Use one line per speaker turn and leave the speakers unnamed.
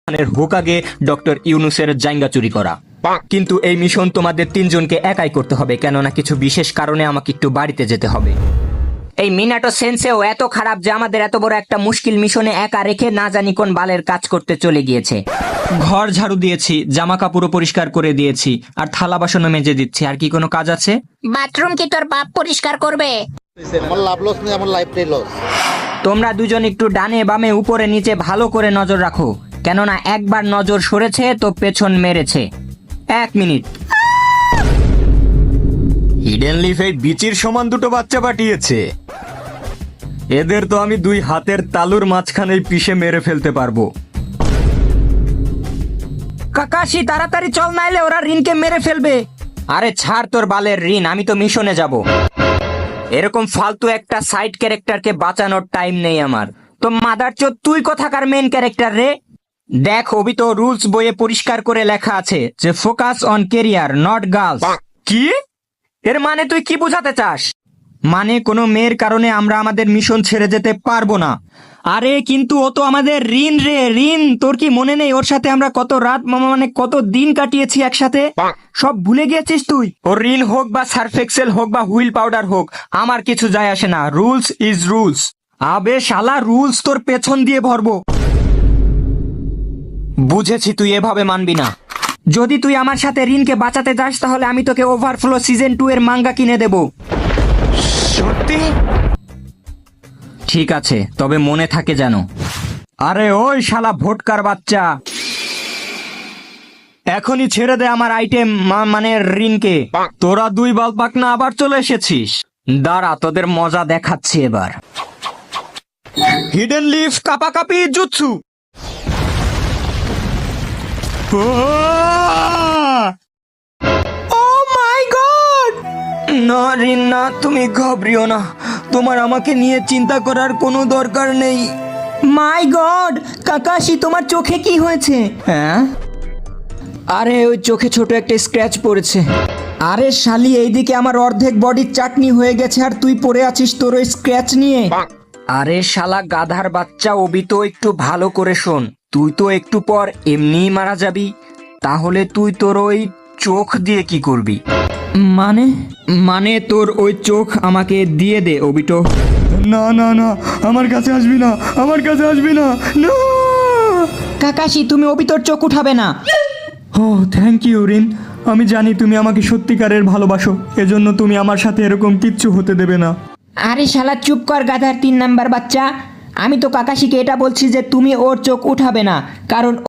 হোকাগে doctor ইউনুসের জায়গা চুরি করা। কিন্তু এই মিশন তোমাদের তিনজনকে একাই করতে হবে, কেননা কিছু বিশেষ কারণে আমাকে একটু বাড়িতে যেতে হবে। এই মিনাটো সেন্সেও এত খারাপ যে আমাদের এত বড় একটা মুশকিল মিশনে একা রেখে না জানি কোন বালের কাজ করতে চলে গিয়েছে। ঘর ঝাড়ু দিয়েছি, জামা কাপড়ও পরিষ্কার করে দিয়েছি, আর থালা বাসনও মেজে দিচ্ছি। আর কি কোনো কাজ আছে?
বাথরুম কি তোর বাপ পরিষ্কার করবে?
আমার লাভ লস নেই, আমার লাইফটাই লস।
তোমরা দুজন একটু ডানে বামে উপরে নিচে ভালো করে নজর রাখো, কেননা একবার নজর সরেছে তো পেছন মেরেছে। 1 মিনিট।
হিডেন লিফ এই বিচির সমান দুটো বাচ্চা পাঠিয়েছে। এদের তো আমি 2 হাতের তালুর মাঝখানেই পিষে মেরে ফেলতে পারবো।
কাকাশি তাড়াতাড়ি চল, নাইলে ওরা রিনকে মেরে ফেলবে। আরে ছাড় তোর বালের রিন, আমি তো মিশনে যাব। এরকম ফালতু একটা সাইড ক্যারেক্টারকে বাঁচানোর টাইম নেই আমার। তো মাদারচোদ তুই কোথাকার মেন ক্যারেক্টার রে? দেখ, অবি তো রুলস বইয়ে পরিষ্কার করে লেখা আছে যে focus on career not girls. কি? এর মানে তুই কি বোঝাতে চাস? মানে কোনো মেয়ের কারণে আমরা আমাদের মিশন ছেড়ে যেতে পারবো না। আরে কিন্তু ও তো আমাদের রিন রে, রিন। তোর কি মনে নেই ওর সাথে আমরা কত রাত মানে কত দিন কাটিয়েছি একসাথে? সব ভুলে গিয়েছিস তুই? ও রিন হোক বা সার্ফ এক্সেল হোক বা হুইল পাউডার হোক, আমার কিছু যায় আসে না। Rules is rules. আবে শালা, রুলস তোর পেছন দিয়ে ভরবো। বুঝেছি, তুই এভাবে মানবি না। যদি তুই আমার সাথে রিনকে বাঁচাতে যাস তাহলে আমি তোকে ওভারফ্লো সিজন 2 এর মাঙ্গা কিনে দেব।
সত্যি?
ঠিক আছে, তবে মনে থাকে যেন। আরে ওই শালা ভোটকার বাচ্চা, এখনই ছেড়ে দে আমার আইটেম মানে রিনকে। তোরা 2 বাল পাকনা আবার চলে এসেছিস। দাঁড়া, তোদের মজা দেখাচ্ছি এবার। হিডেন লিফ কাপাকাপি জুৎসু। Oh my god! না রিন না, তুমি ঘাবড়িও না। তোমার আমাকে নিয়ে চিন্তা করার কোনো দরকার নেই। মাই গড, কাকাশি তোমার চোখে কি হয়েছে? হ্যাঁ? আরে ওই চোখে ছোট একটা স্ক্র্যাচ পড়েছে। আরে শালি, এইদিকে আমার অর্ধেক বডির চাটনি হয়ে গেছে আর তুই পড়ে আছিস তোর ওই স্ক্র্যাচ নিয়ে। আরে শালা গাধার বাচ্চা, অবি তো একটু ভালো করে শোন। তুই তো একটু পর এমনিই মারা যাবি, তাহলে তুই তোর ওই চোখ দিয়ে কি করবি? মানে তোর ওই চোখ আমাকে দিয়ে দে অবিটো।
না না না, আমার কাছে আসবি না, আমার কাছে আসবি না। না!
কাকাশি, তুমি অবিটোর চোখ উঠাবে না।
ও থ্যাংক ইউ রিন। আমি জানি তুমি আমাকে সত্যিকারের ভালোবাসো, এজন্য তুমি আমার সাথে এরকম কিচ্ছু হতে দেবে না।
আরে শালা চুপ কর গাধার 3 নাম্বার বাচ্চা। আমি তো কাকাশিকে এটা বলছি যে তুমি ওর চোখ উঠাবে না, কারণ